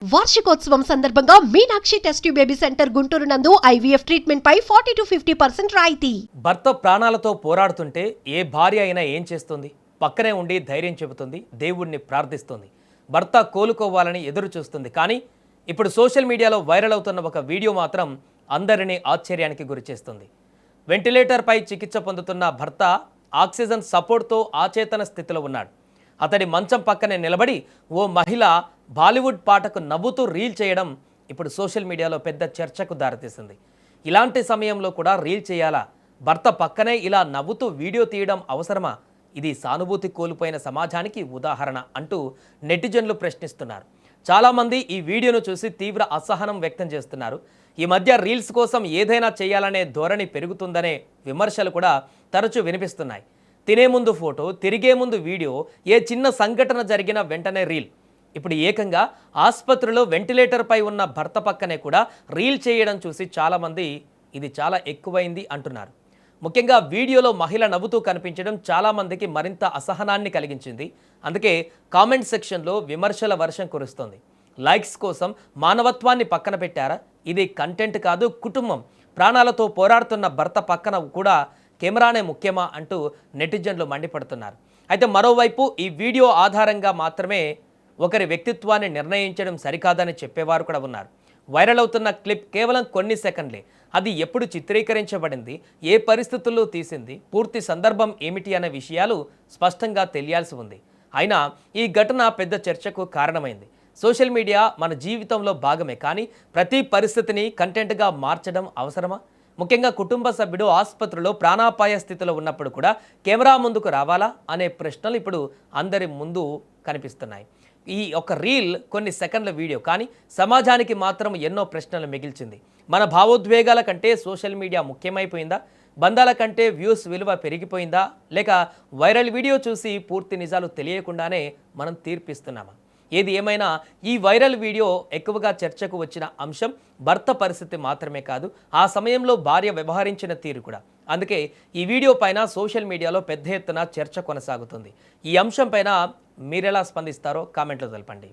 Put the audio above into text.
వార్షికోత్సవం సందర్భంగా Meenakshi test baby centre Guntur నందు ఐవీఎఫ్ ట్రీట్మెంట్ పై 40 to 50% రాయితీ. భర్త ప్రాణాలతో పోరాడుతుంటే ఏ భార్య అయినా ఏం చేస్తుంది? పక్కనే ఉండి ధైర్యం చెబుతుంది, దేవుణ్ణి ప్రార్థిస్తుంది, భర్త కోలుకోవాలని ఎదురు చూస్తుంది. కానీ ఇప్పుడు సోషల్ మీడియాలో వైరల్ అవుతున్న ఒక వీడియో మాత్రం అందరినీ ఆశ్చర్యానికి గురిచేస్తుంది. వెంటిలేటర్పై చికిత్స పొందుతున్న భర్త ఆక్సిజన్ సపోర్ట్తో అచేతన స్థితిలో ఉన్నాడు. అతడి మంచం పక్కనే నిలబడి ఓ మహిళ బాలీవుడ్ పాటకు నవ్వుతూ రీల్ చేయడం ఇప్పుడు సోషల్ మీడియాలో పెద్ద చర్చకు దారితీసింది. ఇలాంటి సమయంలో కూడా రీల్ చేయాలా? భర్త పక్కనే ఇలా నవ్వుతూ వీడియో తీయడం అవసరమా? ఇది సానుభూతి కోల్పోయిన సమాజానికి ఉదాహరణ అంటూ నెటిజన్లు ప్రశ్నిస్తున్నారు. చాలామంది ఈ వీడియోను చూసి తీవ్ర అసహనం వ్యక్తం చేస్తున్నారు. ఈ మధ్య రీల్స్ కోసం ఏదైనా చేయాలనే ధోరణి పెరుగుతుందనే విమర్శలు కూడా తరచూ వినిపిస్తున్నాయి. తినే ముందు ఫోటో, తిరిగే ముందు వీడియో, ఏ చిన్న సంఘటన జరిగిన వెంటనే రీల్. ఇప్పుడు ఏకంగా ఆసుపత్రిలో వెంటిలేటర్పై ఉన్న భర్త పక్కనే కూడా రీల్ చేయడం చూసి చాలామంది ఇది చాలా ఎక్కువైంది అంటున్నారు. ముఖ్యంగా వీడియోలో మహిళ నవ్వుతూ కనిపించడం చాలామందికి మరింత అసహనాన్ని కలిగించింది. అందుకే కామెంట్ సెక్షన్లో విమర్శల వర్షం కురుస్తోంది. లైక్స్ కోసం మానవత్వాన్ని పక్కన పెట్టారా? ఇది కంటెంట్ కాదు, కుటుంబం. ప్రాణాలతో పోరాడుతున్న భర్త పక్కన కూడా కెమెరానే ముఖ్యమా అంటూ నెటిజన్లు మండిపడుతున్నారు. అయితే మరోవైపు ఈ వీడియో ఆధారంగా మాత్రమే ఒకరి వ్యక్తిత్వాన్ని నిర్ణయించడం సరికాదని చెప్పేవారు కూడా ఉన్నారు. వైరల్ అవుతున్న క్లిప్ కేవలం కొన్ని సెకండ్లే. అది ఎప్పుడు చిత్రీకరించబడింది, ఏ పరిస్థితుల్లో తీసింది, పూర్తి సందర్భం ఏమిటి అనే విషయాలు స్పష్టంగా తెలియాల్సి ఉంది. అయినా ఈ ఘటన పెద్ద చర్చకు కారణమైంది. సోషల్ మీడియా మన జీవితంలో భాగమే, కానీ ప్రతి పరిస్థితిని కంటెంట్గా మార్చడం అవసరమా? ముఖ్యంగా కుటుంబ సభ్యుడు ఆసుపత్రిలో ప్రాణాపాయ స్థితిలో ఉన్నప్పుడు కూడా కెమెరా ముందుకు రావాలా అనే ప్రశ్నలు ఇప్పుడు అందరి ముందు కనిపిస్తున్నాయి. ఈ ఒక రీల్ కొన్ని సెకండ్ల వీడియో, కానీ సమాజానికి మాత్రం ఎన్నో ప్రశ్నలు మిగిల్చింది. మన భావోద్వేగాల కంటే సోషల్ మీడియా ముఖ్యమైపోయిందా? బంధాల కంటే వ్యూస్ విలువ పెరిగిపోయిందా? లేక వైరల్ వీడియో చూసి పూర్తి నిజాలు తెలియకుండానే మనం తీర్పిస్తున్నామా? ఏది ఏమైనా ఈ వైరల్ వీడియో ఎక్కువగా చర్చకు వచ్చిన అంశం భర్త పరిస్థితి మాత్రమే కాదు, ఆ సమయంలో భార్య వ్యవహరించిన తీరు కూడా. అందుకే ఈ వీడియో పైన సోషల్ మీడియాలో పెద్ద ఎత్తున చర్చ కొనసాగుతుంది. ఈ అంశం పైన మీరెలా స్పందిస్తారో కామెంట్లో తెలపండి.